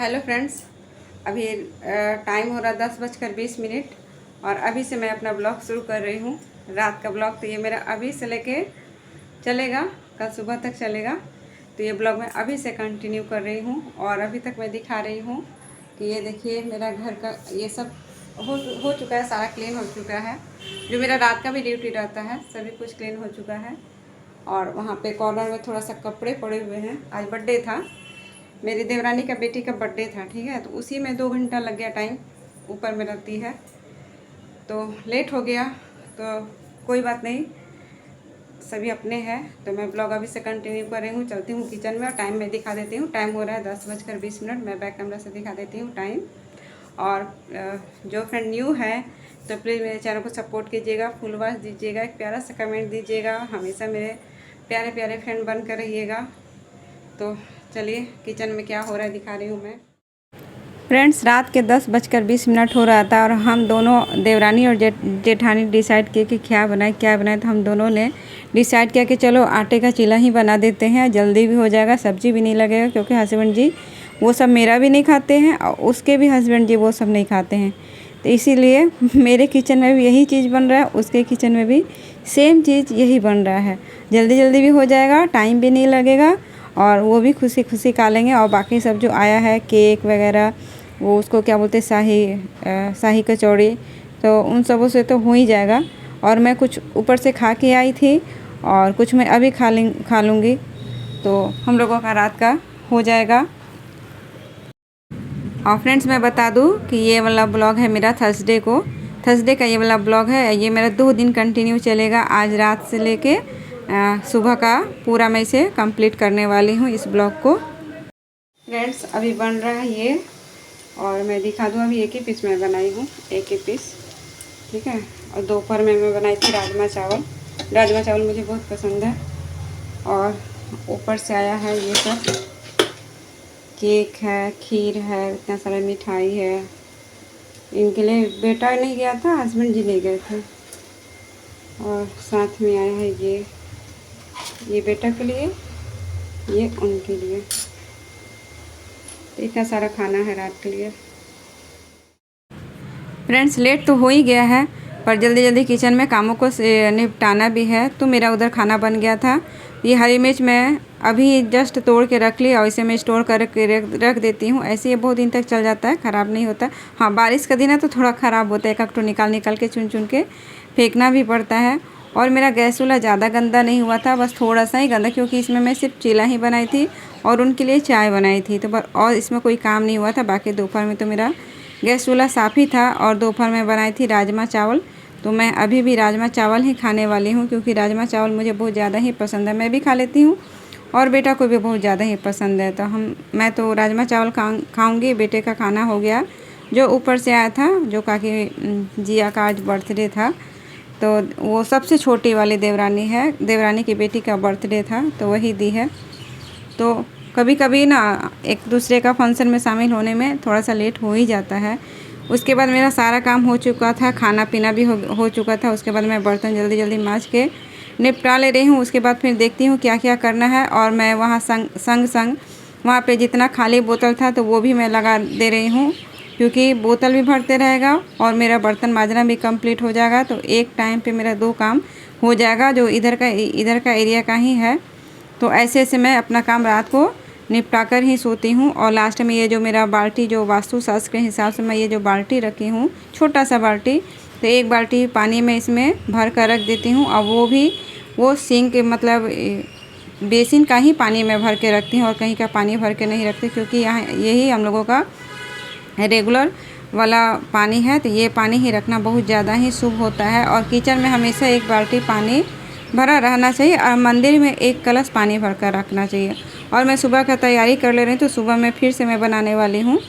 Hello friends, अभी time हो रहा 10:20 और अभी से मैं अपना ब्लॉग शुरू कर रही हूँ। रात का ब्लॉग तो ये मेरा अभी से लेके चलेगा, कल सुबह तक चलेगा। तो ये ब्लॉग मैं अभी से कंटिन्यू कर रही हूँ और अभी तक मैं दिखा रही हूँ कि ये देखिए मेरा घर का ये सब हो चुका है, सारा क्लीन हो चुका है। जो मेरा रात का भी ड्यूटी रहता है सभी कुछ क्लीन हो चुका है। और वहाँ पे कॉर्नर में थोड़ा सा कपड़े पड़े हुए हैं। आज बर्थडे था, मेरी देवरानी का बेटी का बर्थडे था, ठीक है। तो उसी में 2 घंटा लग गया टाइम, ऊपर में रहती है तो लेट हो गया। तो कोई बात नहीं, सभी अपने हैं। तो मैं ब्लॉग अभी से कंटिन्यू कर रही हूँ। चलती हूँ किचन में और टाइम में दिखा देती हूँ। टाइम हो रहा है 10:20। मैं बैक कैमरा से दिखा देती हूँ टाइम। और जो फ्रेंड न्यू है तो प्लीज़ मेरे चैनल को सपोर्ट कीजिएगा, फुल वॉच दीजिएगा, एक प्यारा सा कमेंट दीजिएगा। हमेशा मेरे प्यारे प्यारे फ्रेंड बन कर रहिएगा। तो चलिए किचन में क्या हो रहा है दिखा रही हूँ मैं। फ्रेंड्स, रात के 10:20 हो रहा था और हम दोनों देवरानी और जेठानी डिसाइड किए कि क्या बनाए। तो हम दोनों ने डिसाइड किया कि चलो आटे का चीला ही बना देते हैं, जल्दी भी हो जाएगा, सब्जी भी नहीं लगेगा। क्योंकि हस्बैंड जी वो सब मेरा भी नहीं खाते हैं और उसके भी हस्बैंड जी वो सब नहीं खाते हैं। तो इसीलिए मेरे किचन में भी यही चीज़ बन रहा है, उसके किचन में भी सेम चीज़ यही बन रहा है। जल्दी जल्दी भी हो जाएगा, टाइम भी नहीं लगेगा और वो भी खुशी खुशी खा लेंगे। और बाकी सब जो आया है केक वगैरह, वो उसको क्या बोलते हैं, शाही कचौड़ी, तो उन सबों से तो हो ही जाएगा। और मैं कुछ ऊपर से खा के आई थी और कुछ मैं अभी खा लूँगी। तो हम लोगों का रात का हो जाएगा। और फ्रेंड्स, मैं बता दूं कि ये वाला ब्लॉग है मेरा थर्सडे का ये वाला ब्लॉग है। ये मेरा 2 दिन कंटिन्यू चलेगा। आज रात से लेके सुबह का पूरा मैं इसे कंप्लीट करने वाली हूँ इस ब्लॉग को। फ्रेंड्स, अभी बन रहा है ये और मैं दिखा दूँ। अभी एक ही पीस मैं बनाई हूँ, एक ही पीस, ठीक है। और दोपहर में मैं बनाई थी राजमा चावल मुझे बहुत पसंद है। और ऊपर से आया है ये सब, केक है, खीर है, इतना सारा मिठाई है। इनके लिए बेटा नहीं गया था, हस्बैंड जी ले गए थे। और साथ में आया है ये बेटा के लिए, ये उनके लिए। तो इतना सारा खाना है रात के लिए। फ्रेंड्स, लेट तो हो ही गया है पर जल्दी जल्दी किचन में कामों को निपटाना भी है। तो मेरा उधर खाना बन गया था। ये हरी मिर्च मैं अभी जस्ट तोड़ के रख ली और इसे मैं स्टोर करके रख देती हूँ। ऐसे ये बहुत दिन तक चल जाता है, ख़राब नहीं होता। हाँ, बारिश का दिन है तो थोड़ा ख़राब होता है, एक तो निकाल के चुन के फेंकना भी पड़ता है। और मेरा गैस चूल्हा ज़्यादा गंदा नहीं हुआ था, बस थोड़ा सा ही गंदा, क्योंकि इसमें मैं सिर्फ चीला ही बनाई थी और उनके लिए चाय बनाई थी। तो बस और इसमें कोई काम नहीं हुआ था। बाकी दोपहर में तो मेरा गैस चूल्हा साफ़ ही था। और दोपहर में बनाई थी राजमा चावल। तो मैं अभी भी राजमा चावल ही खाने वाली हूँ, क्योंकि राजमा चावल मुझे बहुत ज़्यादा ही पसंद है। मैं भी खा लेती हूँ और बेटा को भी बहुत ज़्यादा ही पसंद है। तो मैं तो राजमा चावल खाऊँगी। बेटे का खाना हो गया जो ऊपर से आया था, जो काकी जिया का आज बर्थडे था। तो वो सबसे छोटी वाली देवरानी की बेटी का बर्थडे था, तो वही दी है। तो कभी कभी ना एक दूसरे का फंक्शन में शामिल होने में थोड़ा सा लेट हो ही जाता है। उसके बाद मेरा सारा काम हो चुका था, खाना पीना भी हो चुका था। उसके बाद मैं बर्तन जल्दी जल्दी मांज के निपटा ले रही हूँ। उसके बाद फिर देखती हूँ क्या क्या करना है। और मैं वहाँ संग वहाँ पे जितना खाली बोतल था तो वो भी मैं लगा दे रही हूँ, क्योंकि बोतल भी भरते रहेगा और मेरा बर्तन मांजना भी कंप्लीट हो जाएगा। तो एक टाइम पे मेरा 2 काम हो जाएगा, जो इधर का एरिया का ही है। तो ऐसे ऐसे मैं अपना काम रात को निपटा कर ही सोती हूँ। और लास्ट में ये जो मेरा बाल्टी, जो वास्तुशास्त्र के हिसाब से मैं ये जो बाल्टी रखी हूँ, छोटा सा बाल्टी, तो एक बाल्टी पानी में इसमें भर कर रख देती हूँ। और वो सिंक मतलब बेसिन का ही पानी में भर के रखती हूँ और कहीं का पानी भर के नहीं रखती, क्योंकि यहाँ यही हम लोगों का रेगुलर वाला पानी है। तो ये पानी ही रखना बहुत ज़्यादा ही शुभ होता है। और किचन में हमेशा एक बाल्टी पानी भरा रहना चाहिए और मंदिर में एक कलश पानी भर कर रखना चाहिए। और मैं सुबह का तैयारी कर ले रही हूँ। तो सुबह में फिर से मैं बनाने वाली हूँ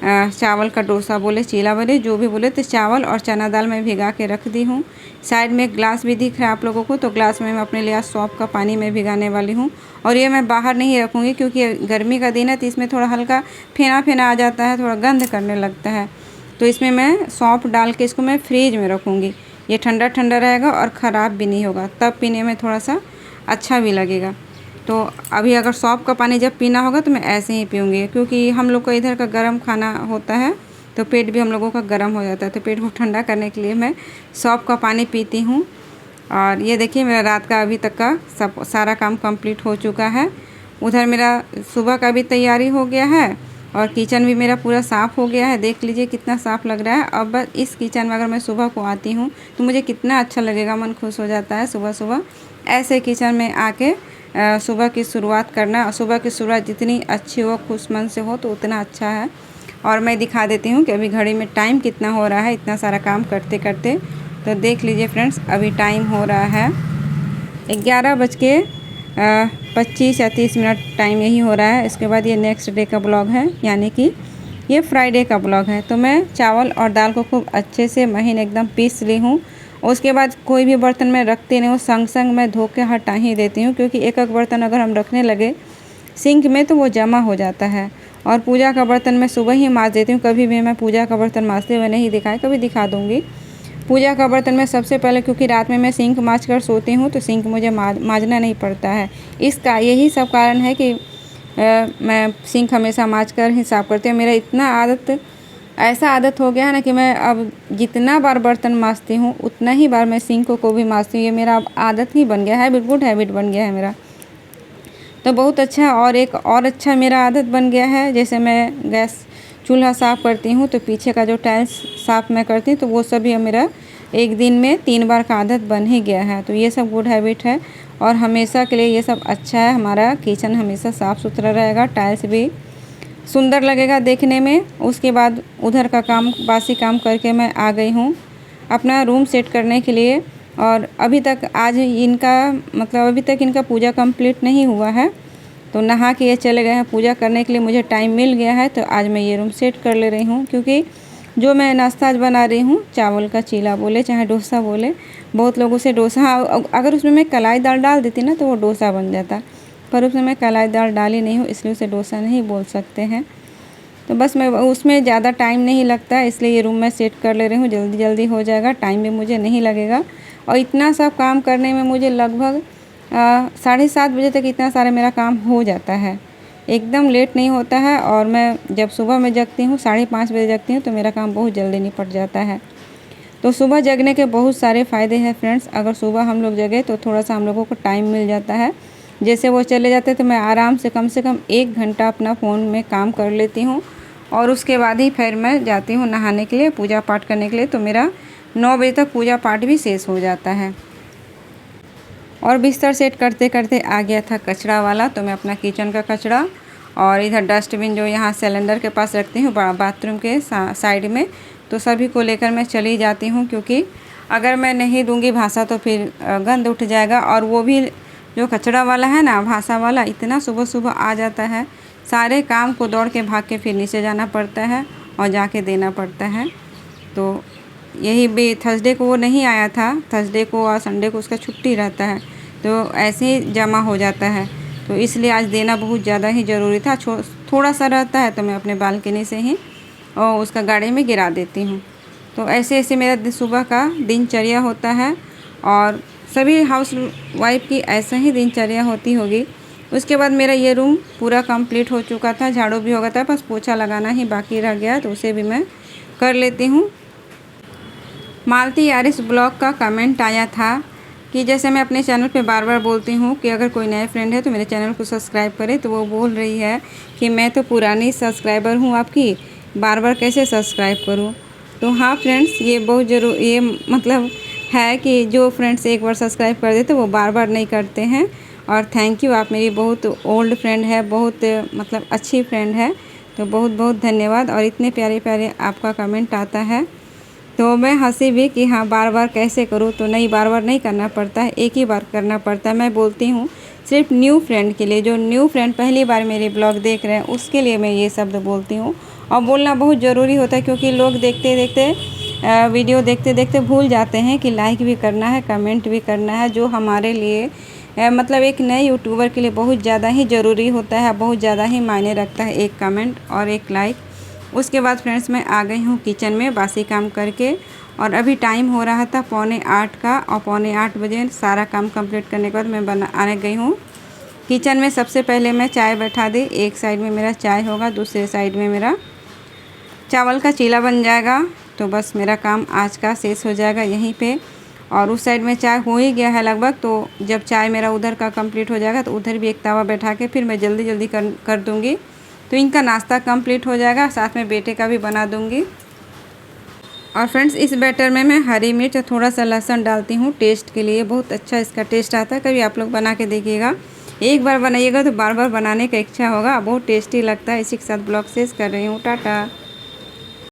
चावल का डोसा बोले, चीला बोले, जो भी बोले। तो चावल और चना दाल मैं भिगा के रख दी हूँ। साइड में एक ग्लास भी दिख रहा है आप लोगों को, तो ग्लास में मैं अपने लिए सौंफ का पानी में भिगाने वाली हूँ। और ये मैं बाहर नहीं रखूँगी, क्योंकि गर्मी का दिन है तो इसमें थोड़ा हल्का फेना आ जाता है, थोड़ा गंध करने लगता है। तो इसमें मैं सौंफ डाल के इसको मैं फ्रीज में रखूँगी। ये ठंडा ठंडा रहेगा और ख़राब भी नहीं होगा, तब पीने में थोड़ा सा अच्छा भी लगेगा। तो अभी अगर सौंफ का पानी जब पीना होगा तो मैं ऐसे ही पीऊँगी, क्योंकि हम लोग को इधर का गर्म खाना होता है तो पेट भी हम लोगों का गर्म हो जाता है। तो पेट को ठंडा करने के लिए मैं सौंफ का पानी पीती हूँ। और ये देखिए मेरा रात का अभी तक का सारा काम कंप्लीट हो चुका है। उधर मेरा सुबह का भी तैयारी हो गया है और किचन भी मेरा पूरा साफ़ हो गया है। देख लीजिए कितना साफ़ लग रहा है। अब बस इस किचन में अगर मैं सुबह को आती हूँ तो मुझे कितना अच्छा लगेगा, मन खुश हो जाता है सुबह सुबह ऐसे किचन में आके सुबह की शुरुआत करना। सुबह की शुरुआत जितनी अच्छी हो, खुश मन से हो, तो उतना अच्छा है। और मैं दिखा देती हूँ कि अभी घड़ी में टाइम कितना हो रहा है इतना सारा काम करते करते। तो देख लीजिए फ्रेंड्स, अभी टाइम हो रहा है 11:25 या 30 मिनट टाइम यही हो रहा है। इसके बाद ये नेक्स्ट डे का ब्लॉग है, यानी कि ये फ्राइडे का ब्लॉग है। तो मैं चावल और दाल को खूब अच्छे से महीन एकदम पीस ली हूँ। उसके बाद कोई भी बर्तन में रखती नहीं हूँ, संग संग मैं धो के हटा ही देती हूँ, क्योंकि एक एक बर्तन अगर हम रखने लगे सिंक में तो वो जमा हो जाता है। और पूजा का बर्तन मैं सुबह ही मांज देती हूँ। कभी भी मैं पूजा का बर्तन मांजते हुए नहीं दिखाया, कभी दिखा दूँगी। पूजा का बर्तन मैं सबसे पहले, क्योंकि रात में मैं सिंक मांज कर सोती हूँ तो सिंक मुझे मांजना नहीं पड़ता है। इसका यही सब कारण है कि मैं सिंक हमेशा मांज कर ही साफ़ करती हूँ। मेरा इतना ऐसा आदत हो गया है ना कि मैं अब जितना बार बर्तन मांजती हूँ उतना ही बार मैं सिंक को भी मांजती हूँ। ये मेरा अब आदत ही बन गया है, गुड हैबिट बन गया है मेरा। तो बहुत अच्छा। और एक और अच्छा मेरा आदत बन गया है, जैसे मैं गैस चूल्हा साफ़ करती हूँ तो पीछे का जो टाइल्स साफ़ मैं करती हूँ तो वो सभी मेरा एक दिन में 3 बार का आदत बन ही गया है। तो ये सब गुड हैबिट है और हमेशा के लिए ये सब अच्छा है। हमारा किचन हमेशा साफ़ सुथरा रहेगा, टाइल्स भी सुंदर लगेगा देखने में। उसके बाद उधर का काम, बासी काम करके मैं आ गई हूँ अपना रूम सेट करने के लिए। और अभी तक आज इनका अभी तक इनका पूजा कंप्लीट नहीं हुआ है, तो नहा के ये चले गए हैं पूजा करने के लिए। मुझे टाइम मिल गया है तो आज मैं ये रूम सेट कर ले रही हूँ, क्योंकि जो मैं नाश्ता आज बना रही हूँ, चावल का चीला बोले चाहे डोसा बोले, बहुत लोगों से डोसा, अगर उसमें मैं कलाई दाल डाल देती ना तो वो डोसा बन जाता, पर उसमें मैं कलाई दाल डाली नहीं हूँ इसलिए उसे डोसा नहीं बोल सकते हैं। तो बस मैं उसमें ज़्यादा टाइम नहीं लगता, इसलिए ये रूम मैं सेट कर ले रही हूँ। जल्दी जल्दी हो जाएगा, टाइम भी मुझे नहीं लगेगा। और इतना सब काम करने में मुझे लगभग 7:30 बजे तक इतना सारा मेरा काम हो जाता है, एकदम लेट नहीं होता है। और मैं जब सुबह में जगती हूँ 5:30 बजे जगती हूँ तो मेरा काम बहुत जल्दी निपट जाता है। तो सुबह जगने के बहुत सारे फ़ायदे हैं फ्रेंड्स। अगर सुबह हम लोग जगे तो थोड़ा सा हम लोगों को टाइम मिल जाता है। जैसे वो चले जाते हैं तो मैं आराम से कम 1 घंटा अपना फ़ोन में काम कर लेती हूँ और उसके बाद ही फिर मैं जाती हूँ नहाने के लिए, पूजा पाठ करने के लिए। तो मेरा 9 बजे तक पूजा पाठ भी शेष हो जाता है। और बिस्तर सेट करते करते आ गया था कचरा वाला, तो मैं अपना किचन का कचरा और इधर डस्टबिन जो यहाँ सिलेंडर के पास रखती हूँ बाथरूम के साइड में, तो सभी को लेकर मैं चली जाती हूँ, क्योंकि अगर मैं नहीं दूँगी भाषा तो फिर गंद उठ जाएगा। और वो भी जो कचरा वाला है ना, भाषा वाला, इतना सुबह सुबह आ जाता है, सारे काम को दौड़ के भाग के फिर नीचे जाना पड़ता है और जाके देना पड़ता है। तो यही भी थर्सडे को वो नहीं आया था, थर्सडे को और संडे को उसका छुट्टी रहता है, तो ऐसे ही जमा हो जाता है। तो इसलिए आज देना बहुत ज़्यादा ही ज़रूरी था। थोड़ा सा रहता है तो मैं अपने बालकनी से ही और उसका गाड़ी में गिरा देती हूँ। तो ऐसे ऐसे मेरा सुबह का दिनचर्या होता है और सभी हाउस वाइफ की ऐसा ही दिनचर्या होती होगी। उसके बाद मेरा ये रूम पूरा कंप्लीट हो चुका था, झाड़ू भी हो गया था, बस पोछा लगाना ही बाकी रह गया, तो उसे भी मैं कर लेती हूँ। मालती यारिस ब्लॉग का कमेंट आया था कि जैसे मैं अपने चैनल पे बार बार बोलती हूँ कि अगर कोई नए फ्रेंड है तो मेरे चैनल को सब्सक्राइब करे, तो वो बोल रही है कि मैं तो पुरानी सब्सक्राइबर हूँ आपकी, बार बार कैसे सब्सक्राइब करूँ। तो हाँ फ्रेंड्स, ये बहुत ये है कि जो फ्रेंड्स एक बार सब्सक्राइब कर देते वो बार बार नहीं करते हैं। और थैंक यू, आप मेरी बहुत ओल्ड फ्रेंड है, बहुत अच्छी फ्रेंड है, तो बहुत बहुत धन्यवाद। और इतने प्यारे प्यारे आपका कमेंट आता है तो मैं हंसी भी कि हाँ बार बार कैसे करूँ, तो नहीं, बार बार नहीं करना पड़ता है, एक ही बार करना पड़ता है। मैं बोलती हूँ सिर्फ न्यू फ्रेंड के लिए, जो न्यू फ्रेंड पहली बार मेरे ब्लॉग देख रहे हैं उसके लिए मैं ये शब्द बोलती हूँ। और बोलना बहुत ज़रूरी होता है, क्योंकि लोग वीडियो देखते देखते भूल जाते हैं कि लाइक भी करना है, कमेंट भी करना है, जो हमारे लिए एक नए यूट्यूबर के लिए बहुत ज़्यादा ही ज़रूरी होता है, बहुत ज़्यादा ही मायने रखता है एक कमेंट और एक लाइक। उसके बाद फ्रेंड्स मैं आ गई हूँ किचन में बासी काम करके, और अभी टाइम हो रहा था 7:45 का, और 7:45 बजे सारा काम कंप्लीट करने के बाद मैं आने गई हूँ किचन में सबसे पहले मैं चाय बैठा दी। एक साइड में मेरा चाय होगा, दूसरे साइड में मेरा चावल का चीला बन जाएगा। तो बस मेरा काम आज का शेष हो जाएगा यहीं पे। और उस साइड में चाय हो ही गया है लगभग। तो जब चाय मेरा उधर का कंप्लीट हो जाएगा तो उधर भी एक तवा बैठा के फिर मैं जल्दी जल्दी कर दूँगी। तो इनका नाश्ता कंप्लीट हो जाएगा, साथ में बेटे का भी बना दूँगी। और फ्रेंड्स, इस बैटर में मैं हरी मिर्च और थोड़ा सा लहसुन डालती हूँ टेस्ट के लिए। बहुत अच्छा इसका टेस्ट आता है। कभी आप लोग बना के देखिएगा, एक बार बनाइएगा तो बार बार बनाने का इच्छा होगा। बहुत टेस्टी लगता है। इसी के साथ ब्लॉग शेष कर रही हूँ। टाटा।